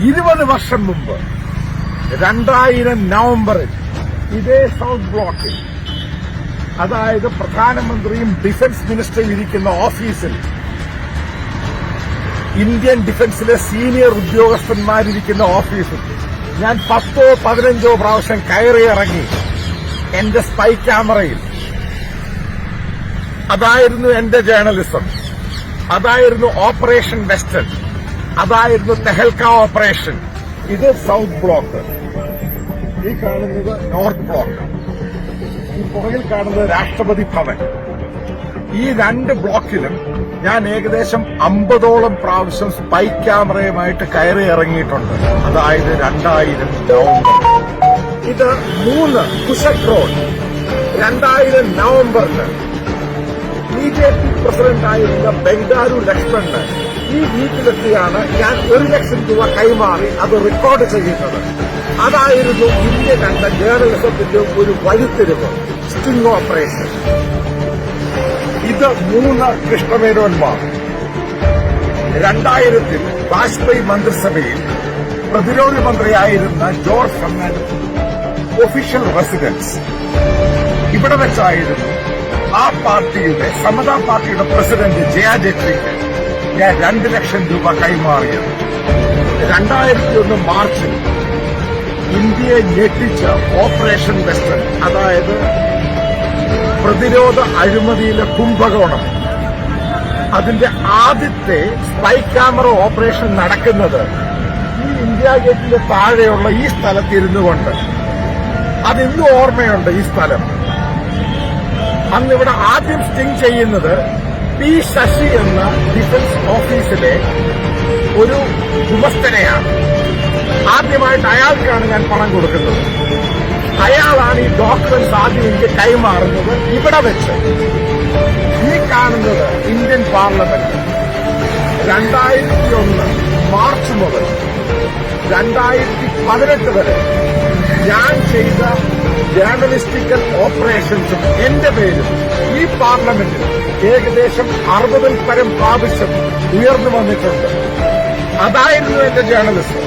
20 വർഷം മുമ്പ് 2000 നവംബറിൽ ഇതേ സൗത്ത് ബ്ലോക്കിൽ, അതായത് പ്രധാനമന്ത്രിയും ഡിഫൻസ് മിനിസ്റ്ററും ഇരിക്കുന്ന ഓഫീസിൽ ഇന്ത്യൻ ഡിഫൻസിലെ സീനിയർ ഉദ്യോഗസ്ഥന്മാരിരിക്കുന്ന ഓഫീസിൽ ഞാൻ 10 or 15 പ്രാവശ്യം കയറിയിറങ്ങി എന്റെ സ്പൈ ക്യാമറയിൽ. അതായിരുന്നു എന്റെ ജേർണലിസം, അതായിരുന്നു ഓപ്പറേഷൻ വെസ്റ്റേൺ, അതായിരുന്നു തെഹൽക്ക ഓപ്പറേഷൻ. ഇത് സൗത്ത് ബ്ലോക്ക്, ഈ കാണുന്നത് നോർത്ത് ബ്ലോക്ക്, ഈ പുറകിൽ കാണുന്നത് രാഷ്ട്രപതി ഭവൻ. ഈ 2 ബ്ലോക്കിലും ഞാൻ ഏകദേശം 50ഓളം പ്രാവശ്യം സ്പൈ ക്യാമറയുമായിട്ട് കയറി ഇറങ്ങിയിട്ടുണ്ട്. അതായത് 2000 നവംബർ. ഇത് 3 കുശക് റോഡ്. 2000 നവംബറിന് BJP പ്രസിഡന്റായിരുന്ന ബംഗാരു ലക്ഷ്മണന് ഈ വീട്ടിലെത്തിയാണ് ഞാൻ 1 ലക്ഷം രൂപ കൈമാറി അത് റെക്കോർഡ് ചെയ്യുന്നത്. അതായിരുന്നു ഇന്ത്യ കണ്ട ജേർണലിസത്തിന്റെ ഒരു വഴിത്തിരിവ്, സ്റ്റിംഗ് ഓപ്പറേഷൻ. ഇത് 3 കൃഷ്ണമേനോന്മാർ. 2000-ൽ വാജ്പേയി മന്ത്രിസഭയിൽ പ്രതിരോധ മന്ത്രിയായിരുന്ന ജോർജ് ഫെർണാണ്ടസ് ഒഫീഷ്യൽ റെസിഡൻസ് ഇവിടെ വെച്ചായിരുന്നു ആ പാർട്ടിയുടെ, സമതാ പാർട്ടിയുടെ പ്രസിഡന്റ് ജയ ജെയ്റ്റ്ലിക്ക് ഞാൻ 2 ലക്ഷം രൂപ കൈമാറിയത്. 2001 മാർച്ചിൽ ഇന്ത്യയെ ഞെട്ടിച്ച ഓപ്പറേഷൻ വെസ്റ്റേൺ, അതായത് പ്രതിരോധ അഴിമതിയിലെ കുംഭകോണം, അതിന്റെ ആദ്യത്തെ സ്പൈ ക്യാമറ ഓപ്പറേഷൻ നടക്കുന്നത് ഈ ഇന്ത്യ ഗേറ്റിന്റെ താഴെയുള്ള ഈ സ്ഥലത്തിരുന്നു കൊണ്ട്. അതിന്നും ഓർമ്മയുണ്ട് ഈ സ്ഥലം. അന്നിവിടെ ആദ്യം സ്റ്റിംഗ് ചെയ്യുന്നത് പി ശശി എന്ന ഡിഫൻസ് ഓഫീസിലെ ഒരു ഗുമസ്തനെയാണ്. ആദ്യമായിട്ട് അയാൾക്കാണ് ഞാൻ പണം കൊടുക്കുന്നത്. അയാളാണ് ഈ ഡോക്യുമെന്റ്സ് ആദ്യം എനിക്ക് കൈമാറുന്നത്. ഇവിടെ വെച്ച് ഈ കാണുന്നത് ഇന്ത്യൻ പാർലമെന്റ് 2001 മാർച്ച് മുതൽ 2018 വരെ ഞാൻ ചെയ്ത ജേർണലിസ്റ്റിക്കൽ ഓപ്പറേഷൻസും എന്റെ പേരും ഈ പാർലമെന്റിൽ ഏകദേശം 60-ൽ പരം പ്രാവശ്യം ഉയർന്നു വന്നിട്ടുണ്ട്. അതായിരുന്നു എന്റെ ജേർണലിസം.